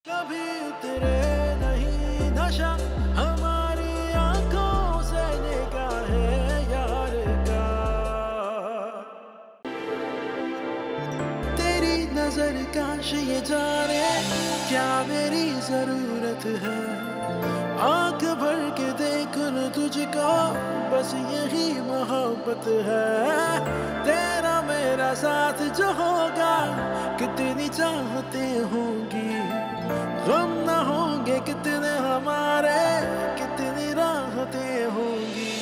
कभी उतरे नहीं नशा हमारी आंखों से निगाहें यार का। तेरी नजर काश ये जाने क्या मेरी जरूरत है। आंख भर के देख लूं तुझको बस यही मोहब्बत है। तेरा मेरा साथ जो होगा कितनी चाहते होंगी। गम न होंगे कितने हमारे कितनी राहतें होंगी।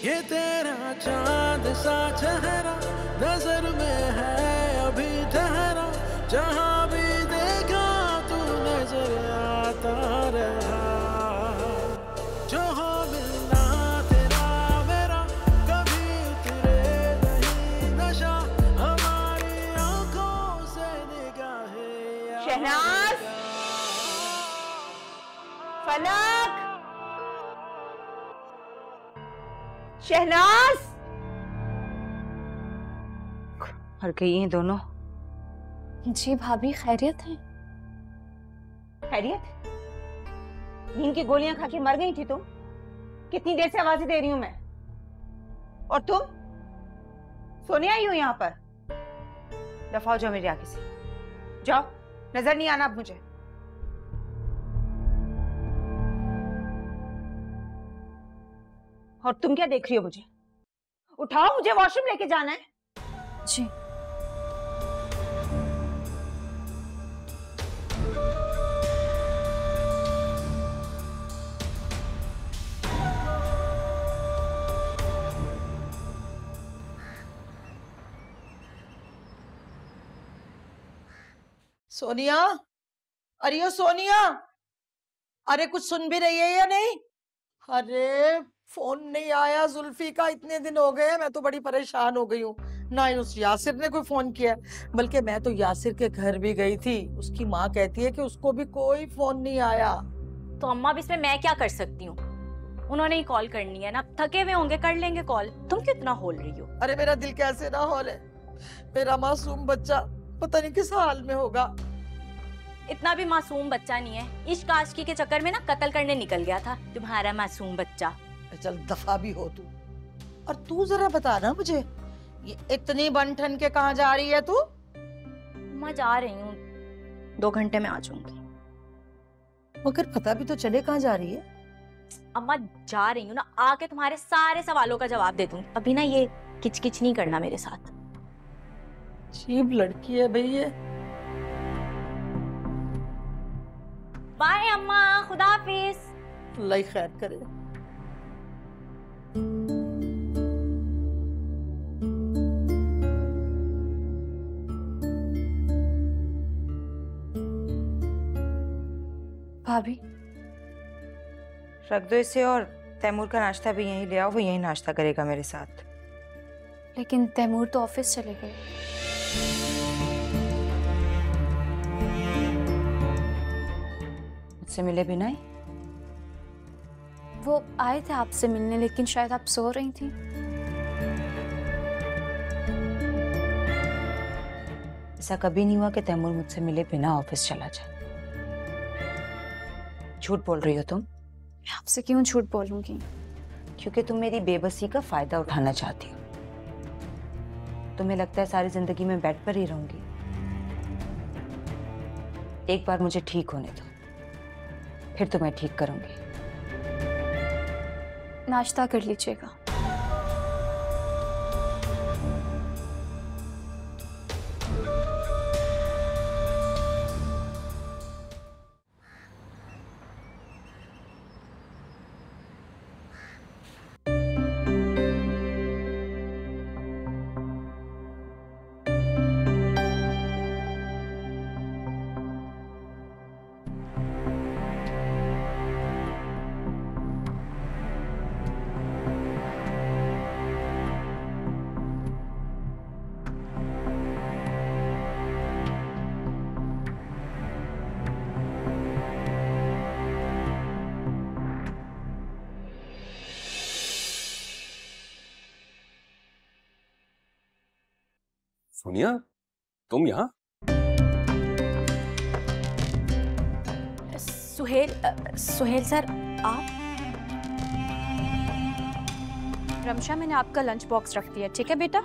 ये तेरा चांद सा चेहरा नजर में है अभी ठहरा। जहां भी देखा तू नजर आता रहा। जो हो मिलना तेरा मेरा कभी उतरे नहीं नशा हमारी आंखों से निगाहें। शहनाज, फलक, शहनाज, मर गई हैं दोनों। जी भाभी, खैरियत है? खैरियत? नींद की गोलियां खा के मर गई थी तुम? कितनी देर से आवाजें दे रही हूं मैं। और तुम सोने आई हो यहाँ पर? दफा हो जाओ मेरी आंखें से, जाओ, नजर नहीं आना अब मुझे। और तुम क्या देख रही हो मुझे? उठाओ, मुझे वॉशरूम लेके जाना है। जी। सोनिया, अरे ओ सोनिया, अरे कुछ सुन भी रही है या नहीं? अरे फोन नहीं आया जुल्फी का, इतने दिन हो गए। मैं तो बड़ी परेशान हो गई हूँ। ना ही उस यासिर ने कोई फोन किया, बल्कि मैं तो यासिर के घर भी गई थी। उसकी माँ कहती है कि उसको भी कोई फोन नहीं आया। तो अम्मा अब इसमें मैं क्या कर सकती हूँ? उन्होंने ही कॉल करनी है ना, थके हुए होंगे, कर लेंगे कॉल। तुम क्यों इतना होल रही हो? अरे मेरा दिल कैसे ना होले। मेरा मासूम बच्चा पता नहीं किस हाल में होगा। इतना भी मासूम बच्चा नहीं है। इश्क आशिकी के चक्कर में ना कत्ल करने निकल गया था तुम्हारा मासूम बच्चा। चल दफा भी हो तू। और तू जरा बता ना मुझे, ये इतनी बन-ठन के कहाँ जा रही है तू? मैं जा रही हूँ, 2 घंटे में आ जाऊंगी। मगर पता भी तो चले कहाँ जा रही है। अम्मा जा रही हूँ ना, आके तुम्हारे सारे सवालों का जवाब दे दूंगी। अभी ना ये किचकिच नहीं करना मेरे साथ। अजीब लड़की है भाई ये। बाय अम्मा, खुदा हाफिज। अल्लाह ही खैर करे। भाभी, रख दो इसे और तैमूर का नाश्ता भी यहीं ले आओ, वो यहीं नाश्ता करेगा मेरे साथ। लेकिन तैमूर तो ऑफिस चले गए। मुझसे मिले बिना ही? वो आए थे आपसे मिलने, लेकिन शायद आप सो रही थी। ऐसा कभी नहीं हुआ कि तैमूर मुझसे मिले बिना ऑफिस चला जाए। झूठ बोल रही हो तुम। मैं आपसे क्यों झूठ बोलूंगी? क्योंकि तुम मेरी बेबसी का फायदा उठाना चाहती हो। तुम्हें लगता है सारी जिंदगी मैं बेड पर ही रहूंगी। एक बार मुझे ठीक होने दो, फिर तुम्हें ठीक करूंगी। नाश्ता कर लीजिएगा। सोनिया, तुम यहाँ? सुहेल सर, आप? रमशा, मैंने आपका लंच बॉक्स रख दिया, ठीक है बेटा?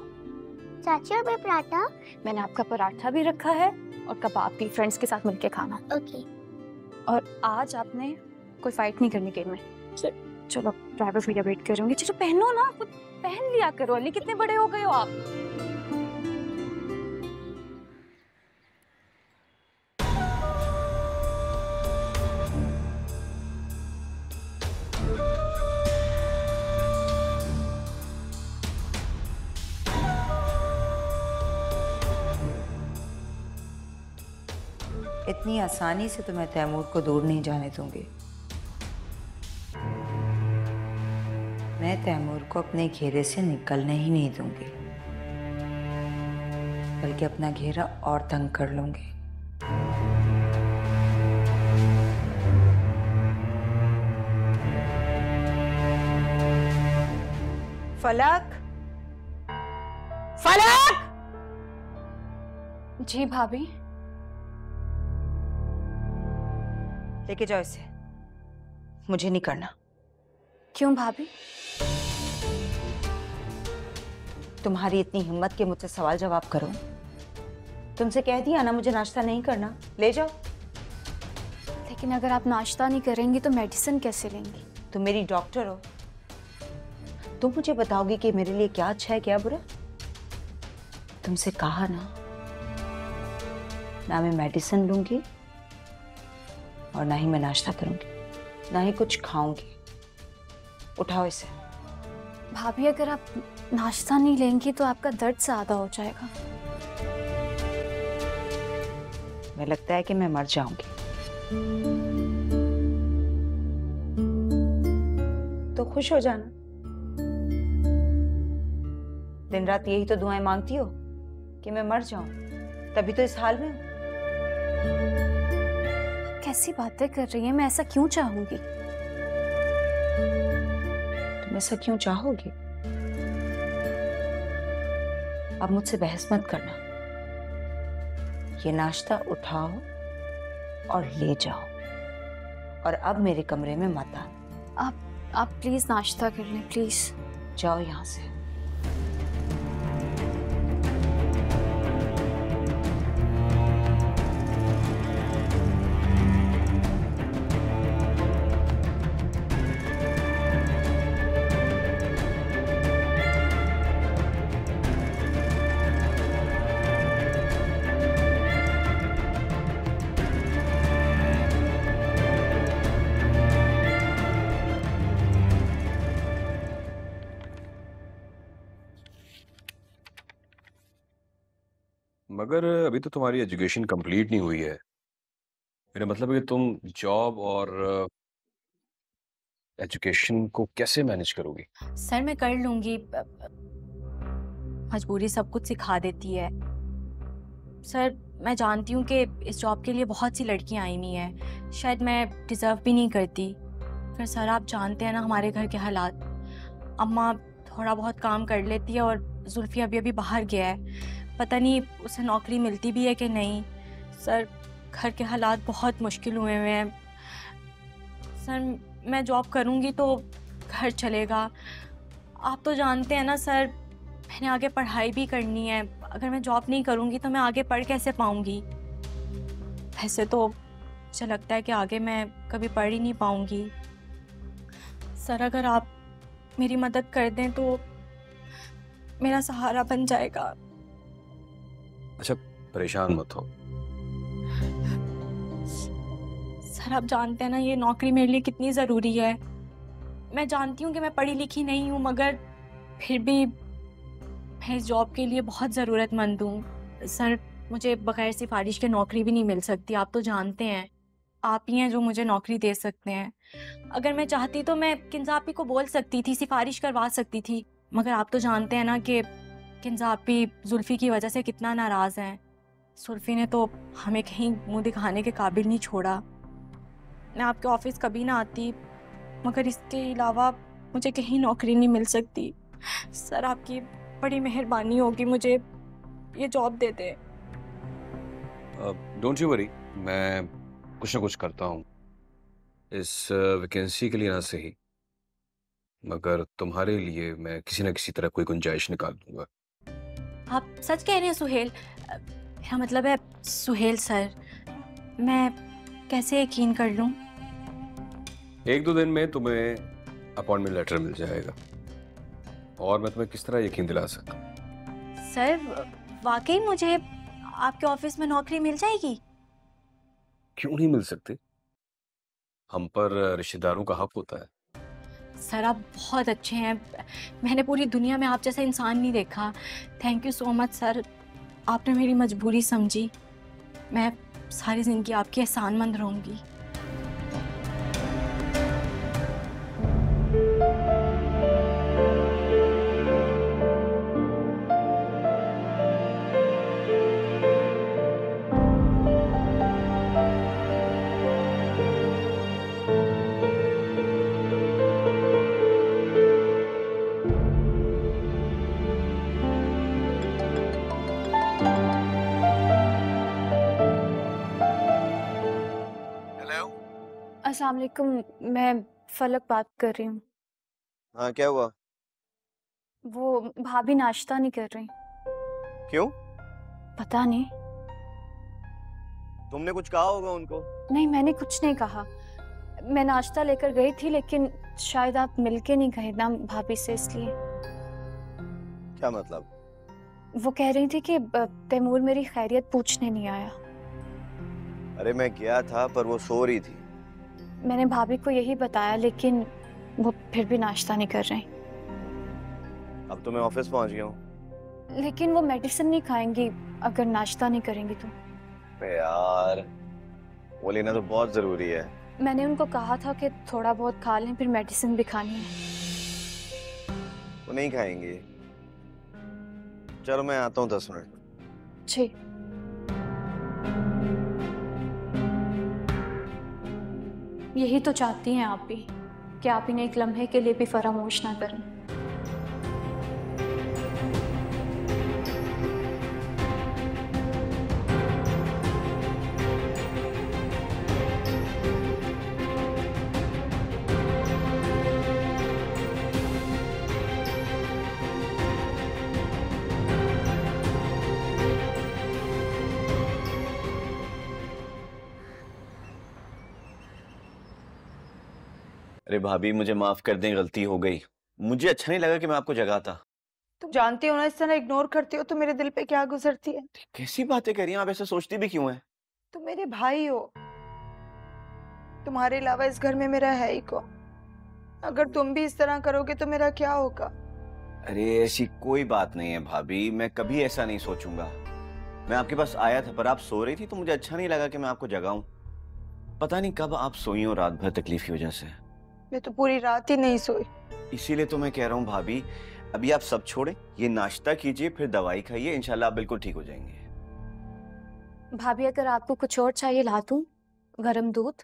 चाची और पराठा? मैंने आपका पराठा भी रखा है और कबाब भी, फ्रेंड्स के साथ मिलके खाना। ओके। और आज आपने कोई फाइट नहीं करनी गेम में। चलो, ड्राइवर भैया वेट कर रहे होंगे। चलो पहनो ना, कुछ पहन लिया करो। अली, कितने बड़े हो गए हो आप? इतनी आसानी से तो मैं तैमूर को दूर नहीं जाने दूंगी। मैं तैमूर को अपने घेरे से निकलने ही नहीं दूंगी, बल्कि अपना घेरा और तंग कर लूंगी। फलक, फलक! जी भाभी। लेके जाओ इसे, मुझे नहीं करना। क्यों भाभी? तुम्हारी इतनी हिम्मत के मुझसे सवाल जवाब करो। तुमसे कह दिया ना मुझे नाश्ता नहीं करना, ले जाओ। लेकिन अगर आप नाश्ता नहीं करेंगी तो मेडिसिन कैसे लेंगी? तुम मेरी डॉक्टर हो, तुम मुझे बताओगी कि मेरे लिए क्या अच्छा है क्या बुरा। तुमसे कहा ना मैं मेडिसिन लूंगी और ना ही मैं नाश्ता करूंगी, ना ही कुछ खाऊंगी। उठाओ इसे। भाभी, अगर आप नाश्ता नहीं लेंगी तो आपका दर्द ज्यादा हो जाएगा। मुझे लगता है कि मैं मर जाऊंगी। तो खुश हो जाना। दिन रात यही तो दुआएं मांगती हो कि मैं मर जाऊं, तभी तो इस हाल में हूं। कैसी बातें कर रही हैं? मैं ऐसा क्यों चाहूंगी? तुम ऐसा क्यों चाहोगी? अब मुझसे बहस मत करना। ये नाश्ता उठाओ और ले जाओ, और अब मेरे कमरे में मत आना। आप प्लीज नाश्ता कर लें, प्लीज। जाओ यहां से। मगर अभी तो तुम्हारी एजुकेशन कंप्लीट नहीं हुई है। मेरा मतलब है कि तुम जॉब और एजुकेशन को कैसे मैनेज करोगी? सर, मैं कर लूंगी। मजबूरी सब कुछ सिखा देती है। सर, मैं जानती हूँ कि इस जॉब के लिए बहुत सी लड़कियां आई हुई हैं, शायद मैं डिजर्व भी नहीं करती। फिर सर, आप जानते हैं ना हमारे घर के हालात। अम्मा थोड़ा बहुत काम कर लेती है और जुल्फी अभी बाहर गया है, पता नहीं उसे नौकरी मिलती भी है कि नहीं। सर, घर के हालात बहुत मुश्किल हुए हैं। सर, मैं जॉब करूँगी तो घर चलेगा। आप तो जानते हैं ना सर, मैंने आगे पढ़ाई भी करनी है। अगर मैं जॉब नहीं करूँगी तो मैं आगे पढ़ कैसे पाऊँगी? वैसे तो मुझे लगता है कि आगे मैं कभी पढ़ ही नहीं पाऊँगी। सर, अगर आप मेरी मदद कर दें तो मेरा सहारा बन जाएगा। अच्छा, परेशान मत हो। सर, आप जानते हैं ना ये नौकरी मेरे लिए कितनी ज़रूरी है। मैं जानती हूँ कि मैं पढ़ी लिखी नहीं हूँ, मगर फिर भी मैं इस जॉब के लिए बहुत ज़रूरतमंद हूँ। सर, मुझे बगैर सिफारिश के नौकरी भी नहीं मिल सकती। आप तो जानते हैं, आप ही हैं जो मुझे नौकरी दे सकते हैं। अगर मैं चाहती तो मैं किंजापी को बोल सकती थी, सिफारिश करवा सकती थी, मगर आप तो जानते हैं ना कि किंजापी जुल्फी की वजह से कितना नाराज़ हैं। जुल्फी ने तो हमें कहीं मुंह दिखाने के काबिल नहीं छोड़ा। मैं आपके ऑफिस कभी ना आती, मगर इसके अलावा मुझे कहीं नौकरी नहीं मिल सकती। सर, आपकी बड़ी मेहरबानी होगी, मुझे ये job they they. Don't you worry, मैं कुछ ना कुछ करता हूँ। इस वैकेंसी के लिए ना सही, मगर तुम्हारे लिए मैं किसी ना किसी तरह कोई गुंजाइश निकाल दूंगा। आप सच कह रहे हैं सुहेल? मेरा मतलब है सुहेल सर, मैं कैसे यकीन कर लूं? 1-2 दिन में तुम्हें अपॉइंटमेंट लेटर मिल जाएगा, और मैं तुम्हें किस तरह यकीन दिला सकता हूँ। सर वाकई मुझे आपके ऑफिस में नौकरी मिल जाएगी? क्यों नहीं मिल सकती? हम पर रिश्तेदारों का हक होता है। सर आप बहुत अच्छे हैं, मैंने पूरी दुनिया में आप जैसा इंसान नहीं देखा। Thank you so much sir, आपने मेरी मजबूरी समझी। मैं सारी जिंदगी आपकी एहसानमंद रहूंगी। अस्सलाम वालेकुम, मैं फलक बात कर रही हूँ। हाँ, क्या हुआ? वो भाभी नाश्ता नहीं कर रही। क्यों? पता नहीं। तुमने कुछ कहा होगा उनको? नहीं, मैंने कुछ नहीं कहा। मैं नाश्ता लेकर गई थी, लेकिन शायद आप मिलके नहीं गए ना भाभी से, इसलिए। क्या मतलब? वो कह रही थी कि तैमूर मेरी खैरियत पूछने नहीं आया। अरे मैं गया था, पर वो सो रही थी। मैंने भाभी को यही बताया, लेकिन वो फिर भी नाश्ता नहीं कर रही। अब तो मैं ऑफिस पहुंच गया हूँ। लेकिन वो मेडिसिन नहीं खाएंगी अगर नाश्ता नहीं करेंगी तो। अरे यार, वो लेना तो बहुत जरूरी है। मैंने उनको कहा था कि थोड़ा बहुत खा लें, फिर मेडिसिन भी खानी है। वो नहीं खाएंगी। चलो मैं आता हूँ 10 मिनट में। जी। यही तो चाहती हैं आप भी, कि आप इन्हें एक लम्हे के लिए भी फरामोश ना करें। अरे भाभी, मुझे माफ कर दें, गलती हो गई। मुझे अच्छा नहीं लगा कि मैं आपको जगाता। तुम जानती हो ना, इस तरह इग्नोर करती हो तो मेरे दिल पे क्या गुजरती है। कैसी बातें कर रही हैं आप? ऐसा सोचती भी क्यों है? तुम मेरे भाई हो, तुम्हारे अलावा इस घर में मेरा है ही कौन। अगर तुम भी इस तरह करोगे तो मेरा क्या होगा। अरे ऐसी कोई बात नहीं है भाभी, मैं कभी ऐसा नहीं सोचूंगा। मैं आपके पास आया था, पर आप सो रही थी तो मुझे अच्छा नहीं लगा कि मैं आपको जगाऊं। पता नहीं कब आप सोई हो रात भर तकलीफ की वजह से। मैं तो पूरी रात ही नहीं सोई। इसीलिए तो मैं कह रहा हूँ भाभी, अभी आप सब छोड़ें, ये नाश्ता कीजिए, फिर दवाई खाइए, इंशाल्लाह आप बिल्कुल ठीक हो जाएंगे। भाभी अगर आपको कुछ और चाहिए ला दूं? गरम दूध?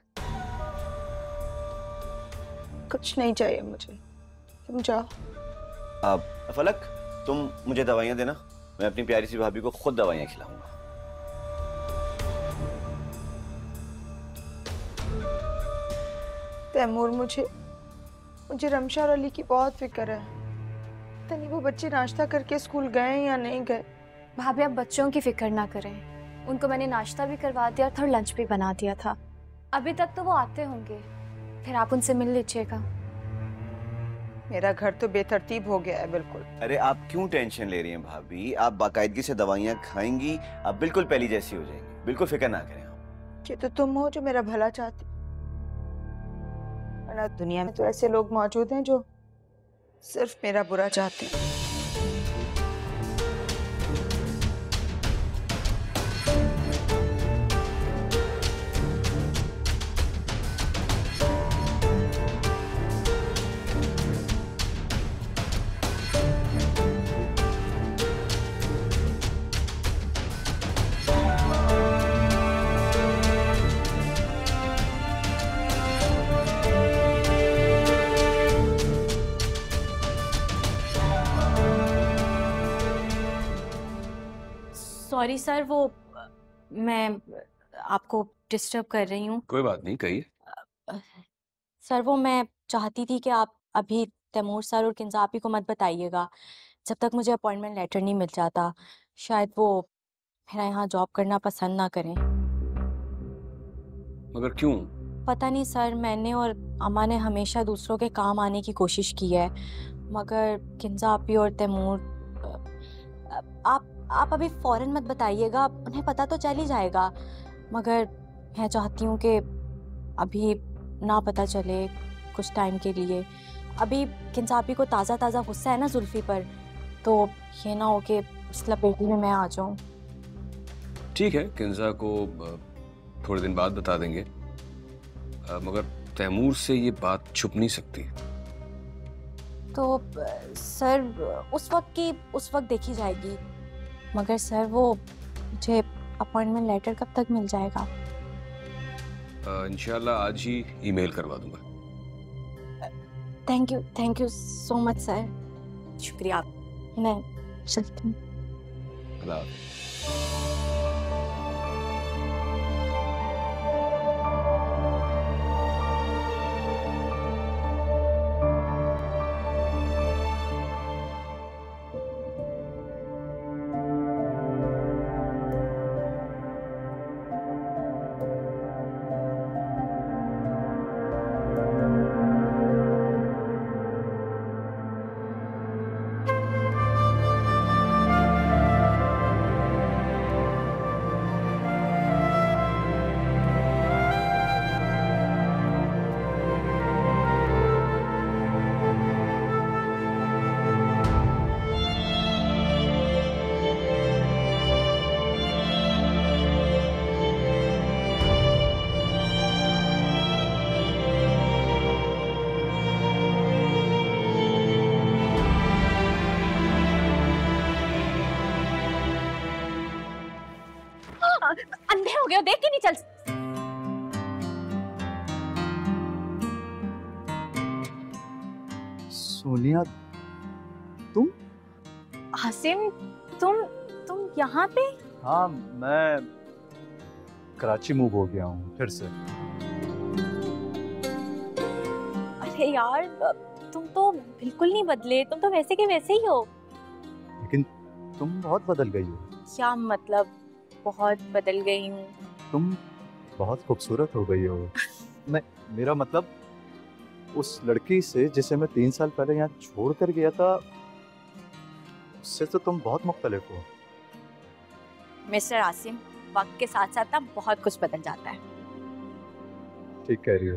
कुछ नहीं चाहिए मुझे, तुम जाओ। आप फलक, तुम मुझे दवाइयाँ देना, मैं अपनी प्यारी सी भाभी को खुद दवाइयाँ खिलाऊंगा। तैमूर, मुझे रमशा और अली की बहुत फिक्र है। पता नहीं वो बच्चे नाश्ता करके स्कूल गए या नहीं गए। भाभी आप बच्चों की फिक्र ना करें, उनको मैंने नाश्ता भी करवा दिया था और लंच भी बना दिया था। अभी तक तो वो आते होंगे, फिर आप उनसे मिल लीजिएगा। मेरा घर तो बेतरतीब हो गया है बिल्कुल। अरे आप क्यों टेंशन ले रही हैं भाभी? आप बाकायदगी से दवाइयाँ खाएंगी, आप बिल्कुल पहली जैसी हो जाएंगी। बिल्कुल फिक्र ना करें आप। ये तो तुम हो जो मेरा भला चाहती, वरना दुनिया में तो ऐसे लोग मौजूद हैं जो सिर्फ मेरा बुरा चाहते हैं। सॉरी सर, वो मैं आपको डिस्टर्ब कर रही हूँ। कोई बात नहीं, कहिए। सर वो मैं चाहती थी कि आप अभी तैमूर सर और किंजा आपी को मत बताइएगा जब तक मुझे अपॉइंटमेंट लेटर नहीं मिल जाता। शायद वो मेरा यहाँ जॉब करना पसंद ना करें। मगर क्यों? पता नहीं सर, मैंने और अम्मा ने हमेशा दूसरों के काम आने की कोशिश की है, मगर किंजा आपी और तैमूर आप अभी फौरन मत बताइएगा, उन्हें पता तो चल ही जाएगा, मगर मैं चाहती हूँ कि अभी ना पता चले कुछ टाइम के लिए। अभी किंजा आपी को ताज़ा ताज़ा गुस्सा है ना जुल्फी पर, तो ये ना हो कि उस लपेटी में मैं आ जाऊँ। ठीक है, किंजा को थोड़े दिन बाद बता देंगे, मगर तैमूर से ये बात छुप नहीं सकती। तो सर उस वक्त देखी जाएगी, मगर सर वो मुझे अपॉइंटमेंट लेटर कब तक मिल जाएगा? इंशाल्लाह आज ही ईमेल करवा दूंगा। Thank you so much sir, शुक्रिया। मैं चलती हूँ। अल्लाह हाफ़िज़। अंधे हो गए हो, देख के नहीं चल। सोनिया, तुम? आसिम, तुम यहाँ पे? हाँ, मैं कराची मूव हो गया हूँ फिर से। अरे यार, तुम तो बिल्कुल नहीं बदले, तुम तो वैसे के वैसे ही हो। लेकिन तुम बहुत बदल गई हो। क्या मतलब बहुत बदल गई हूँ? तुम बहुत खूबसूरत हो गई हो। नहीं, मेरा मतलब उस लड़की से जिसे मैं 3 साल पहले यहाँ छोड़ कर गया था, उससे तो तुम बहुत मुख्तलिफ हो। मिस्टर आसिम, वक्त के साथ साथ ना बहुत कुछ बदल जाता है। ठीक कह रही हो,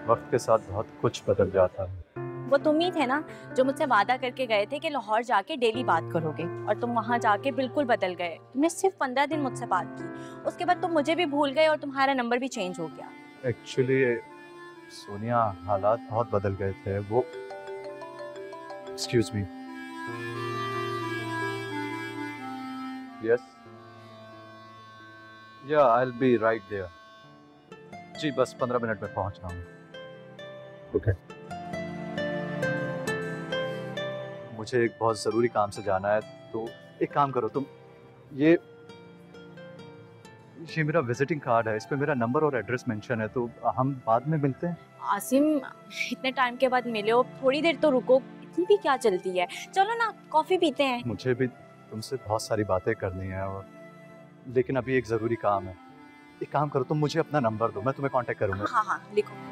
वक्त के साथ बहुत कुछ बदल जाता है। वो तुम ही थे ना जो मुझसे वादा करके गए थे कि लाहौर जाके डेली बात करोगे, और तुम वहाँ जाके बिल्कुल बदल गए। तुमने सिर्फ 15 दिन मुझसे बात की, उसके बाद तुम मुझे भी भूल गए और तुम्हारा नंबर भी चेंज हो गया। एक्चुअली सोनिया, हालात बहुत बदल गए थे। वो excuse me. Yes, yeah I will be right there. जी बस 15 मिनट में पहुंच रहा हूँ। ओके। मुझे एक बहुत ज़रूरी काम से जाना है, तो एक काम करो तुम, ये मेरा विजिटिंग कार्ड है, इस पे मेरा नंबर और एड्रेस मेंशन है, तो हम बाद में मिलते हैं। आसिम, इतने टाइम के बाद मिले हो, थोड़ी देर तो रुको, इतनी भी क्या जल्दी है? चलो ना कॉफी पीते हैं। मुझे भी तुमसे बहुत सारी बातें करनी है, और लेकिन अभी एक ज़रूरी काम है। एक काम करो, तुम मुझे अपना नंबर दो, मैं तुम्हें कांटेक्ट करूँगा। हाँ हाँ, लिखो।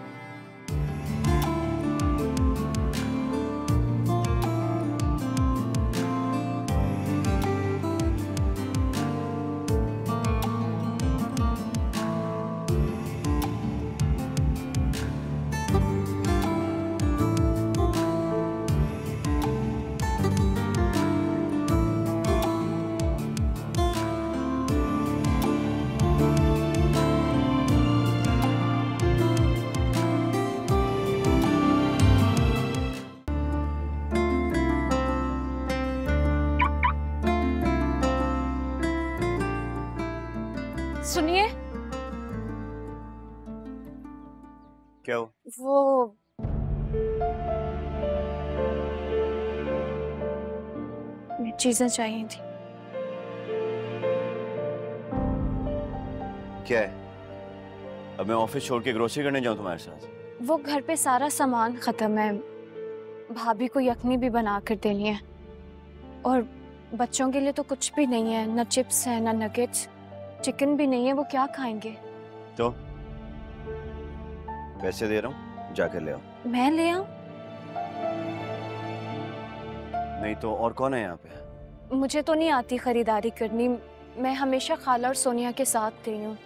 सुनिए, क्या हो? वो चीजें चाहिए थी। क्या है? अब मैं ऑफिस छोड़ के ग्रोसरी करने जाऊँ तुम्हारे साथ? वो घर पे सारा सामान खत्म है, भाभी को यखनी भी बना कर देनी है, और बच्चों के लिए तो कुछ भी नहीं है, ना चिप्स है ना नगेट्स, चिकन भी नहीं है, वो क्या खाएंगे? तो पैसे दे रहा हूँ, जाकर ले आओ। मैं ले आऊं? नहीं तो और कौन है यहाँ पे? मुझे तो नहीं आती खरीदारी करनी, मैं हमेशा खाला और सोनिया के साथ गई हूँ,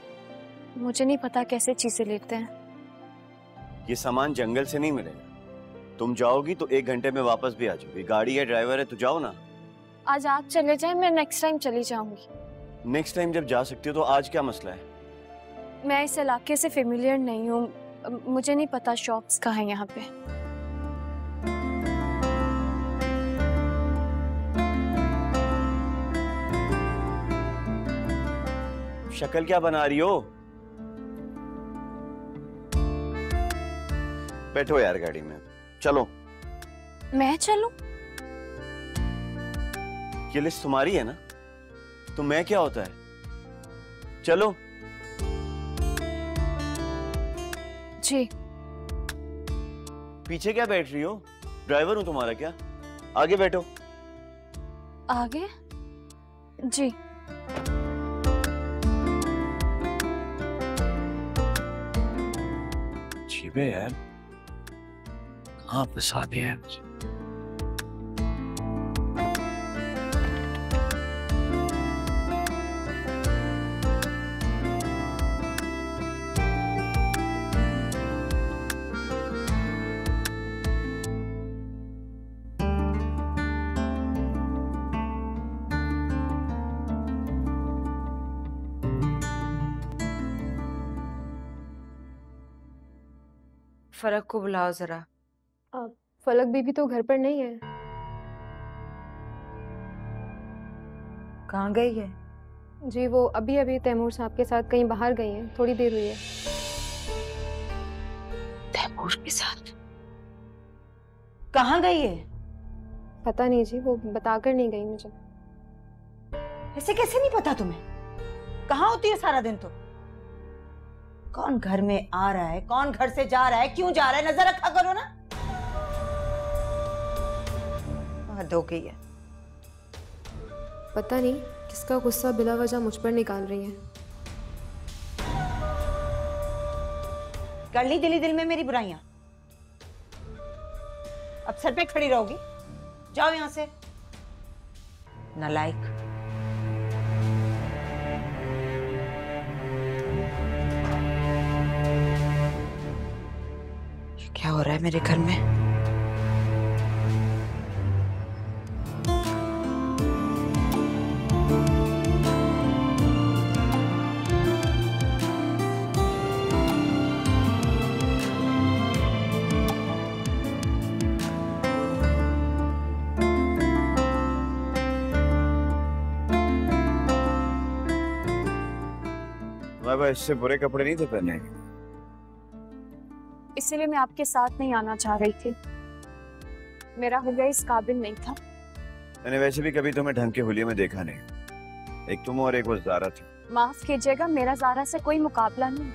मुझे नहीं पता कैसे चीजें लेते हैं। ये सामान जंगल से नहीं मिलेगा, तुम जाओगी तो 1 घंटे में वापस भी आ जाओगी, गाड़ी है, ड्राइवर है, तो जाओ ना। आज आप चले जाएं, मैं नेक्स्ट टाइम चली जाऊंगी। नेक्स्ट टाइम जब जा सकती हो तो आज क्या मसला है? मैं इस इलाके से फेमिलियर नहीं हूँ, मुझे नहीं पता शॉप्स कहाँ हैं यहाँ पे। शक्ल क्या बना रही हो? बैठो यार गाड़ी में, चलो। मैं चलूं? ये लिस्ट तुम्हारी है ना, तो मैं क्या होता है? चलो। जी। पीछे क्या बैठ रही हो? ड्राइवर हूं तुम्हारा क्या? आगे बैठो। आगे? जी। अजीब है यार, कहाँ फंसा दिया है मुझे। फलक को बुलाओ जरा। फलक बीबी तो घर पर नहीं है। कहाँ गई है? जी वो अभी अभी तैमूर साहब के साथ कहीं बाहर गई हैं, थोड़ी देर हुई है। तैमूर के साथ? कहाँ गई है? पता नहीं जी, वो बताकर नहीं गई मुझे। ऐसे कैसे नहीं पता तुम्हें? कहाँ होती है सारा दिन? तो कौन घर में आ रहा है, कौन घर से जा रहा है, क्यों जा रहा है, नजर रखा करो ना। हद हो गई है। पता नहीं किसका गुस्सा बिला वजह मुझ पर निकाल रही है। कर ली दिली दिल में मेरी बुराइयां, अब सर पे खड़ी रहोगी? जाओ यहां से, नालायक। क्या हो रहा है मेरे घर में? तुम्हारे इससे बुरे कपड़े नहीं थे पहने, इसीलिए मैं आपके साथ नहीं आना चाह रही थी, मेरा हुलिया इस काबिल नहीं था। मैंने वैसे भी कभी तुम्हें ढंग के हुलिये में देखा नहीं, एक तुम और एक वो ज़ारा थी। माफ कीजिएगा, मेरा ज़ारा से कोई मुकाबला नहीं।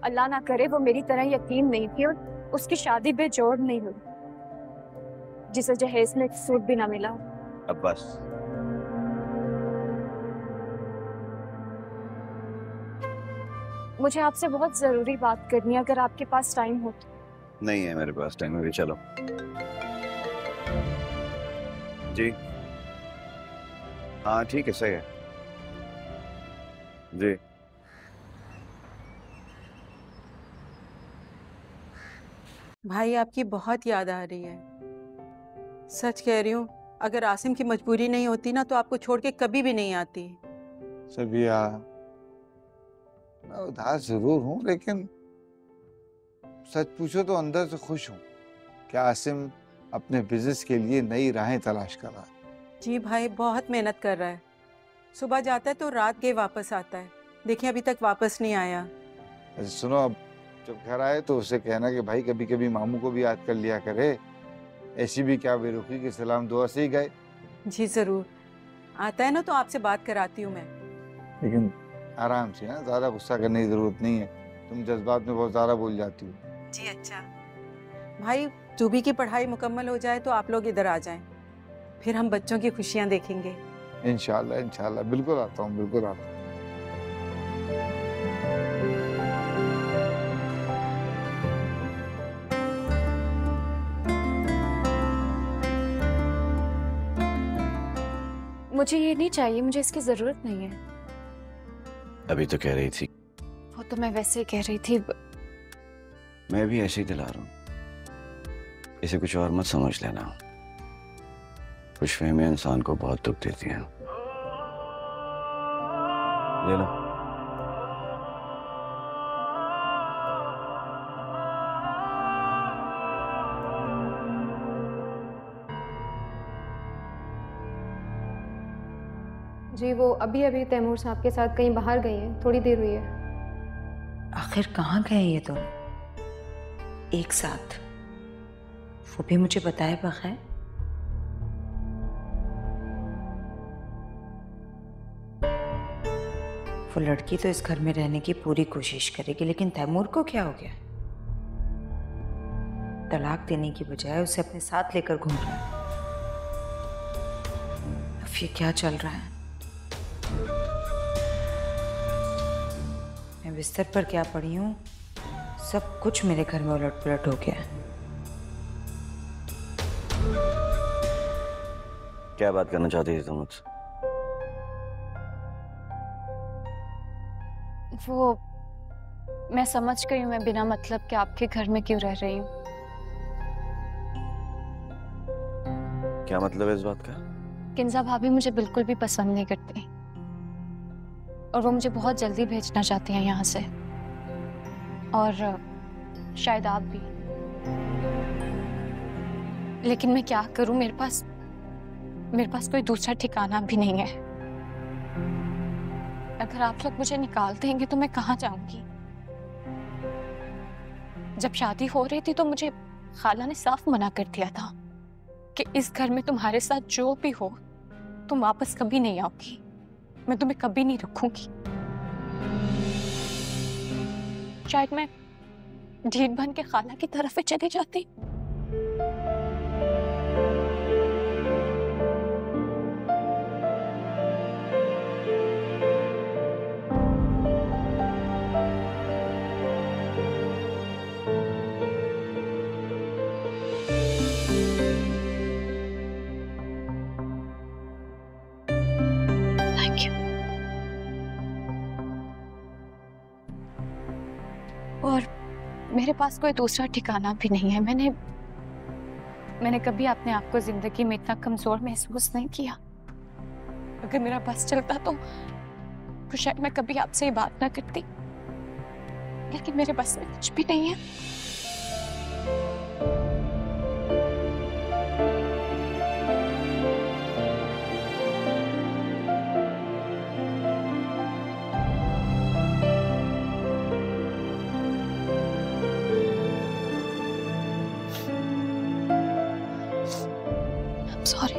अल्लाह ना करे वो मेरी तरह यतीम नहीं थी और उसकी शादी बेजोड़ नहीं हुई, जिसे जहेज में सूद भी ना मिला। अब बस। मुझे आपसे बहुत जरूरी बात करनी है, अगर आपके पास टाइम हो तो। नहीं है मेरे पास टाइम, अभी चलो। जी हाँ ठीक है, सही है जी। भाई आपकी बहुत याद आ रही है, सच कह रही हूँ। अगर आसिम की मजबूरी नहीं होती ना तो आपको छोड़ के कभी भी नहीं आती। सबिया, मैं उदास जरूर हूँ लेकिन सच पूछो तो अंदर से खुश हूँ कि आसिम अपने बिजनेस के लिए नई राहें तलाश कर रहा है। जी भाई बहुत मेहनत कर रहा है, सुबह जाता है तो रात के वापस आता है। देखिए अभी तक वापस नहीं आया। अच्छा सुनो, अब जब घर आए तो उसे कहना कि भाई कभी कभी मामू को भी याद कर लिया करे, ऐसी भी क्या बेरुखी कि सलाम दुआ से ही गए। जी जरूर, आता है ना तो आपसे बात कराती हूँ मैं। लेकिन आराम से, हाँ, ज्यादा गुस्सा करने की जरूरत नहीं है, तुम जज्बात में बहुत ज्यादा बोल जाती हो। जी अच्छा। भाई जूबी की पढ़ाई मुकम्मल हो जाए तो आप लोग इधर आ जाएं, फिर हम बच्चों की खुशियां देखेंगे। इंशाल्लाह इंशाल्लाह, बिल्कुल आता हूँ, बिल्कुल आता हूँ। मुझे ये नहीं चाहिए, मुझे इसकी ज़रूरत नहीं है। अभी तो कह रही थी। वो तो मैं वैसे ही कह रही थी। मैं भी ऐसे ही दिला रहा हूँ, इसे कुछ और मत समझ लेना। खुशफहमियां इंसान को बहुत दुख देती हैं। ले लो। जी वो अभी अभी तैमूर साहब के साथ कहीं बाहर गई हैं, थोड़ी देर हुई है। आखिर कहाँ गए ये दोनों एक साथ, वो भी मुझे बताए बगैर? वो लड़की तो इस घर में रहने की पूरी कोशिश करेगी, लेकिन तैमूर को क्या हो गया? तलाक देने की बजाय उसे अपने साथ लेकर घूम रहा है। अब ये क्या चल रहा है? मैं बिस्तर पर क्या पड़ी हूँ, सब कुछ मेरे घर में उलट पुलट हो गया है। क्या बात करना चाहती थी तुम मुझसे? वो मैं समझ गई हूँ, मैं बिना मतलब के आपके घर में क्यों रह रही हूँ। क्या मतलब है इस बात का? किंजा भाभी मुझे बिल्कुल भी पसंद नहीं करती और वो मुझे बहुत जल्दी भेजना चाहती हैं यहाँ से, और शायद आप भी। लेकिन मैं क्या करूँ, मेरे पास कोई दूसरा ठिकाना भी नहीं है। अगर आप लोग मुझे निकाल देंगे तो मैं कहाँ जाऊंगी? जब शादी हो रही थी तो मुझे खाला ने साफ मना कर दिया था कि इस घर में तुम्हारे साथ जो भी हो तुम वापस कभी नहीं आओगी, मैं तुम्हें कभी नहीं रखूंगी। शायद मैं ढीठ बन के खाला की तरफ ही चली जाती। और मेरे पास कोई दूसरा ठिकाना भी नहीं है। मैंने कभी अपने आप को जिंदगी में इतना कमजोर महसूस नहीं किया। अगर मेरा बस चलता तो शायद मैं कभी आपसे ये बात ना करती, लेकिन मेरे बस में कुछ भी नहीं है। सॉरी।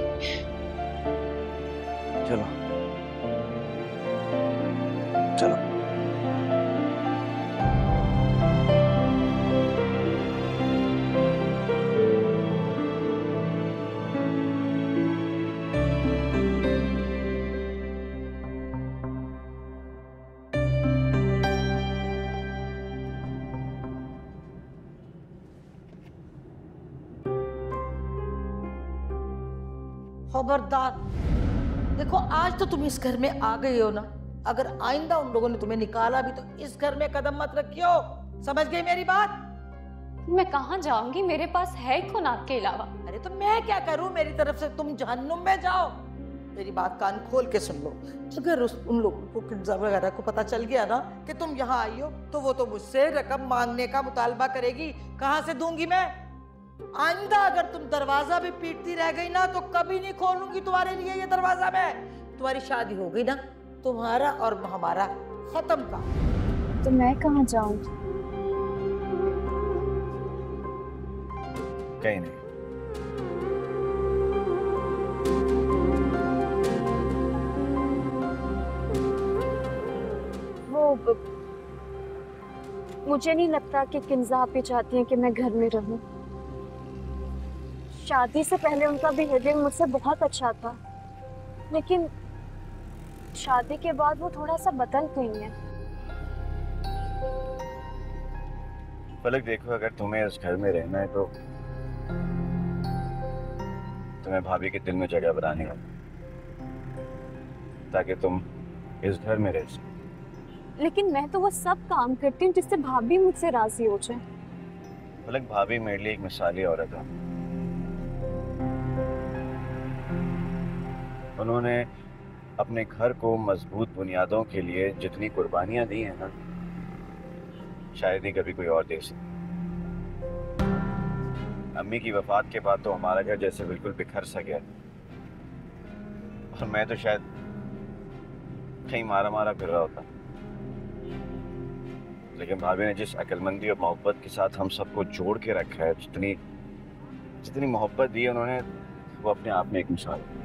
चलो चलो। खबरदार, देखो आज तो तुम इस घर में आ गई हो ना, अगर आइंदा उन लोगों ने तुम्हें निकाला भी तो इस घर में कदम मत रखियो। समझ गई मेरी बात? मैं कहाँ जाऊंगी, मेरे पास है कौन आपके अलावा? अरे तो मैं क्या करूं, मेरी तरफ से तुम जहन्नुम में जाओ। मेरी बात कान खोल के सुन लो, अगर उन लोगों को किंजा वगैरह को पता चल गया ना कि तुम यहाँ आई हो तो वो तो मुझसे रकम मांगने का मुतालबा करेगी। कहाँ से दूंगी मैं? आइंदा अगर तुम दरवाजा भी पीटती रह गई ना तो कभी नहीं खोलूंगी तुम्हारे लिए ये दरवाजा मैं। तुम्हारी शादी हो गई ना, तुम्हारा और हमारा खत्म का। तो मैं कहाँ जाऊंगी? कहीं नहीं। मुझे नहीं लगता कि किंजा आप ये चाहती हैं कि मैं घर में रहूं। शादी से पहले उनका बिहेवियर मुझसे बहुत अच्छा था, लेकिन शादी के बाद वो थोड़ा सा बदल गई है। पलक देखो, अगर तुम्हें इस घर में रहना है तो तुम्हें भाभी के दिल में जगह बनानी होगी, ताकि तुम इस घर में रह सको। लेकिन मैं तो वो सब काम करती हूँ जिससे भाभी मुझसे राजी हो जाए। पलक, भाभी मेरे लिए एक मिसाली औरत है। उन्होंने अपने घर को मजबूत बुनियादों के लिए जितनी कुर्बानियां दी हैं ना, शायद ही कभी कोई और दे सके। अम्मी की वफात के बाद तो हमारा घर जैसे बिल्कुल बिखर सा गया, और मैं तो शायद कहीं मारा मारा फिर रहा होता। लेकिन भाभी ने जिस अक्लमंदी और मोहब्बत के साथ हम सबको जोड़ के रखा है, जितनी मोहब्बत दी है उन्होंने, वो अपने आप में एक मिसाल है।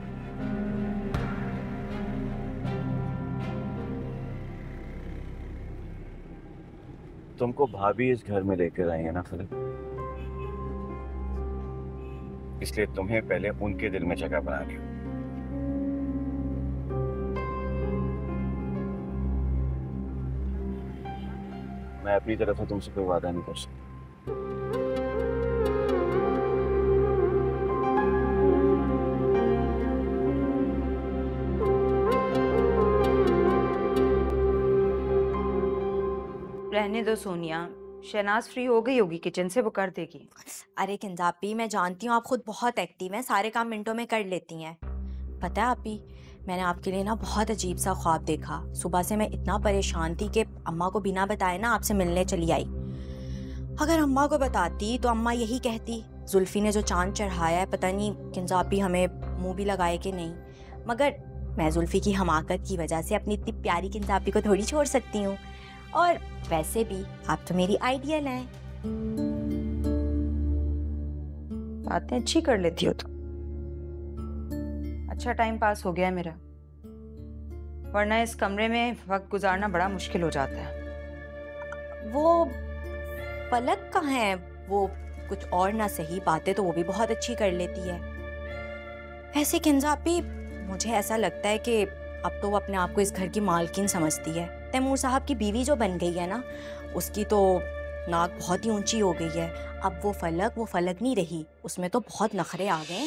तुमको भाभी इस घर में लेकर आई है ना फलक, इसलिए तुम्हें पहले उनके दिल में जगह बनानी होगी। मैं अपनी तरफ से तुमसे कोई वादा नहीं कर सकता। रहने दो सोनिया, शहनाज फ्री हो गई होगी किचन से, वो कर देगी। अरे किंजा आपी, मैं जानती हूँ आप खुद बहुत एक्टिव हैं, सारे काम मिनटों में कर लेती हैं। पता है आपी, मैंने आपके लिए ना बहुत अजीब सा ख्वाब देखा। सुबह से मैं इतना परेशान थी कि अम्मा को बिना बताए ना आपसे मिलने चली आई। अगर अम्मा को बताती तो अम्मा यही कहती, जुल्फी ने जो चांद चढ़ाया है, पता नहीं किंजा आपी हमें मुँह भी लगाए कि नहीं। मगर मैं जुल्फी की हमाकत की वजह से अपनी इतनी प्यारी किंजा आपी को थोड़ी छोड़ सकती हूँ। और वैसे भी आप तो मेरी आइडियल हैं। बातें अच्छी कर लेती हो तो। अच्छा टाइम पास हो गया है मेरा, वरना इस कमरे में वक्त गुजारना बड़ा मुश्किल हो जाता है। वो पलक कहाँ है? वो कुछ और ना सही, बातें तो वो भी बहुत अच्छी कर लेती है। ऐसे किंजा आपी, मुझे ऐसा लगता है कि अब तो वो अपने आप को इस घर की मालकिन समझती है। तैमूर साहब की बीवी जो बन गई है ना, उसकी तो नाक बहुत ही ऊंची हो गई है। अब वो फलक नहीं रही, उसमें तो बहुत नखरे आ गए।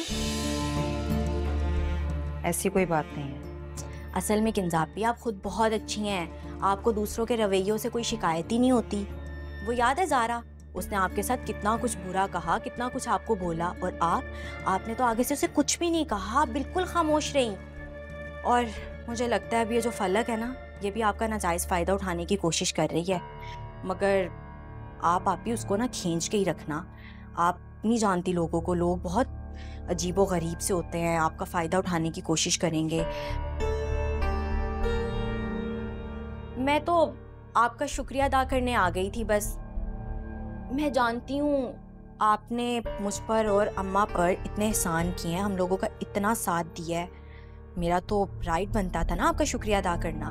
ऐसी कोई बात नहीं है। असल में किंजापी, आप खुद बहुत अच्छी हैं, आपको दूसरों के रवैयों से कोई शिकायत ही नहीं होती। वो याद है ज़ारा, उसने आपके साथ कितना कुछ बुरा कहा, कितना कुछ आपको बोला, और आपने तो आगे से उसे कुछ भी नहीं कहा, आप बिल्कुल खामोश रही। और मुझे लगता है अब ये जो फलक है ना, ये भी आपका नाजायज़ फ़ायदा उठाने की कोशिश कर रही है। मगर आप ही उसको ना खींच के ही रखना। आप नहीं जानती लोगों को, लोग बहुत अजीबो गरीब से होते हैं, आपका फ़ायदा उठाने की कोशिश करेंगे। मैं तो आपका शुक्रिया अदा करने आ गई थी बस। मैं जानती हूँ आपने मुझ पर और अम्मा पर इतने एहसान किए हैं, हम लोगों का इतना साथ दिया है, मेरा तो राइट बनता था ना आपका शुक्रिया अदा करना।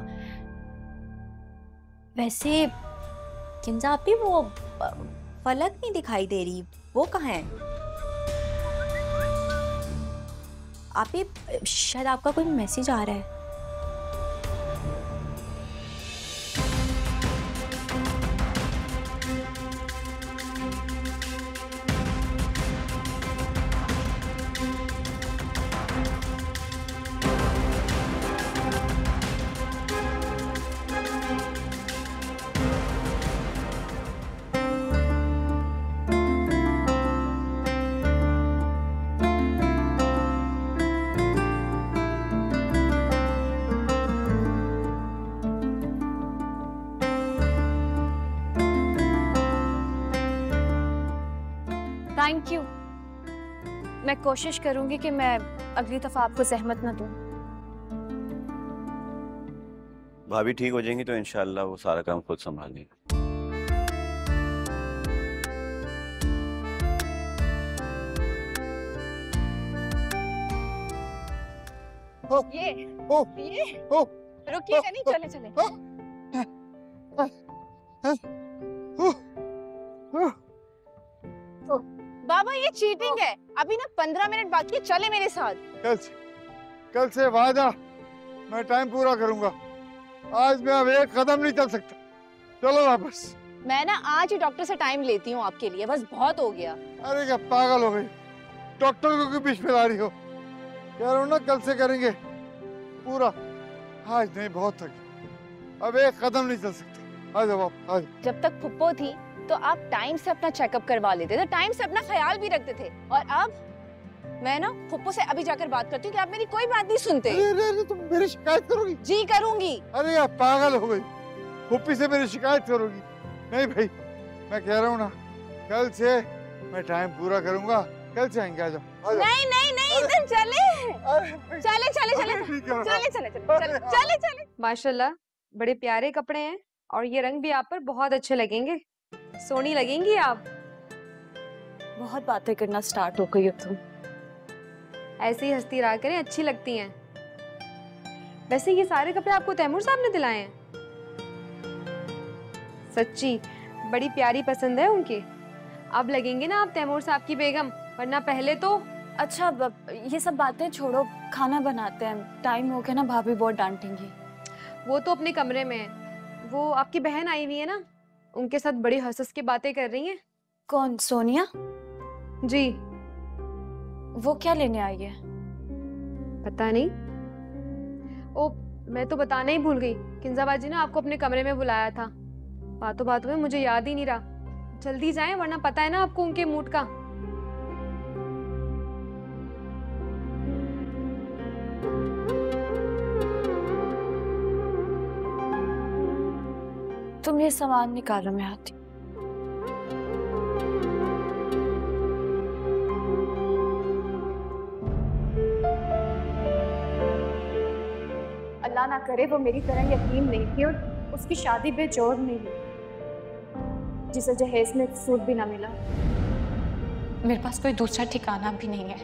वैसे किंजा आपी, वो फलक नहीं दिखाई दे रही, वो कहाँ है? आपी, शायद आपका कोई मैसेज आ रहा है। Thank you. मैं कोशिश करूंगी कि मैं अगली दफा आपको जहमत न दूं। भाभी ठीक हो जाएंगी तो इंशाल्लाह वो सारा काम खुद संभाल लेंगे। रुकिएगा नहीं, चले चले। ये चीटिंग है। अभी ना 15 मिनट बाकी है, चले मेरे साथ। कल से वादा, मैं टाइम पूरा करूंगा। आज मैं अब एक कदम नहीं चल सकता। चलो वापस। मैं ना आज ही डॉक्टर से टाइम लेती हूँ आपके लिए, बस बहुत हो गया। अरे क्या पागल हो गई? डॉक्टर को क्यों बीच में ला रही हो? कह रहा हूँ ना कल से करेंगे पूरा। आज नहीं, बहुत थक, अब एक कदम नहीं चल सकता। आ जाओ आ जाओ। जब तक फुप्पो थी तो आप टाइम से अपना चेकअप करवा लेते थे, टाइम से अपना ख्याल भी रखते थे। और अब मैं ना फुप्पो से अभी जाकर बात करती हूँ कि आप मेरी कोई बात नहीं सुनते। अरे तुम मेरी शिकायत करोगी? जी करूंगी। अरे यार पागल हो गई, फुप्पी से मेरी शिकायत करोगी? नहीं भाई, मैं कह रहा हूँ ना कल से मैं टाइम पूरा करूंगा। कल से आएंगे, आ जाओ। नहीं नहीं नहीं, इधर चले चले चले चले चले चले चले चले चले। माशाल्लाह बड़े प्यारे कपड़े हैं और ये रंग भी आप पर बहुत अच्छे लगेंगे, सोनी लगेंगी आप। बहुत बातें करना स्टार्ट हो गई हो तुम। ऐसे ही हंसती रहा करें, अच्छी लगती हैं। वैसे ये सारे कपड़े आपको तैमूर साहब ने दिलाए हैं? सच्ची बड़ी प्यारी पसंद है उनकी। अब लगेंगे ना आप तैमूर साहब की बेगम, वरना पहले तो। अच्छा ये सब बातें छोड़ो, खाना बनाते हैं, टाइम हो गया ना, भाभी बहुत डांटेंगी। वो तो अपने कमरे में है, वो आपकी बहन आई हुई है ना, उनके साथ बड़ी हंस की बातें कर रही हैं। कौन, सोनिया? जी। वो क्या लेने आई है? पता नहीं। ओ मैं तो बताना ही भूल गई, किंजाबाजी ने आपको अपने कमरे में बुलाया था। बातों बातों में मुझे याद ही नहीं रहा। जल्दी जाएं वरना पता है ना आपको उनके मूड का। तुम ये सामान निकालो, मैं आती। अल्लाह ना करे वो मेरी तरह यतीम नहीं थी और उसकी शादी बेजोड़ नहीं हुई, जिसे जहेज में सूट भी ना मिला। मेरे पास कोई दूसरा ठिकाना भी नहीं है।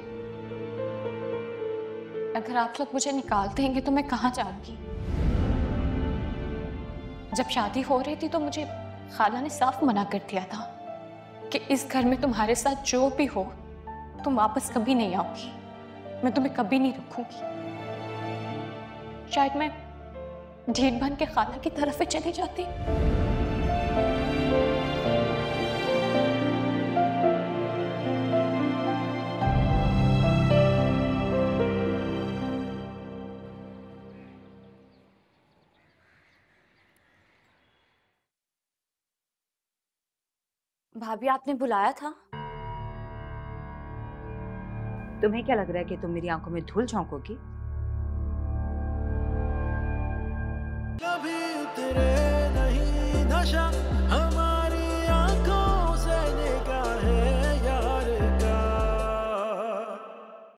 अगर आप लोग मुझे निकाल देंगे तो मैं कहाँ जाऊंगी? जब शादी हो रही थी तो मुझे खाला ने साफ मना कर दिया था कि इस घर में तुम्हारे साथ जो भी हो तुम वापस कभी नहीं आओगी, मैं तुम्हें कभी नहीं रखूंगी। शायद मैं ढीठ बन के खाला की तरफ ही चली जाती। भाभी आपने बुलाया था? तुम्हें क्या लग रहा है कि तुम मेरी आंखों में धूल झोंकोगी? कभी उतरे नहीं नशा